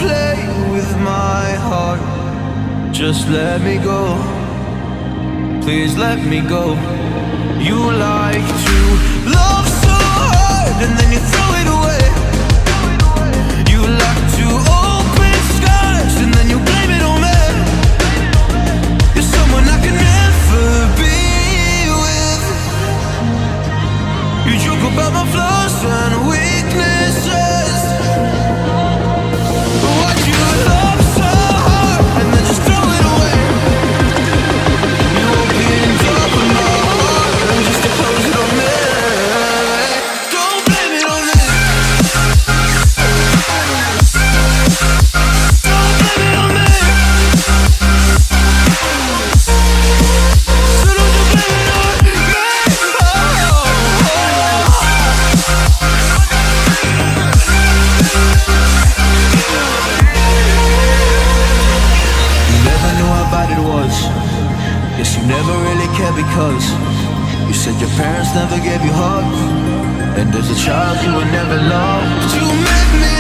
play with my heart. Just let me go, please let me go. You like to love so hard and then you throw it away. You like to open skies and then you blame it on me. You're someone I can never be with. You joke about my flaws and weaknesses. Why'd you love so hard and then just throw it away? You opened up my heart and just to close it on me. Don't blame it on me. Don't blame it on me. So don't you blame it on me. You never knew how bad it was. Guess you never really cared because you said your parents never gave you hugs, and as a child you were never loved. You made me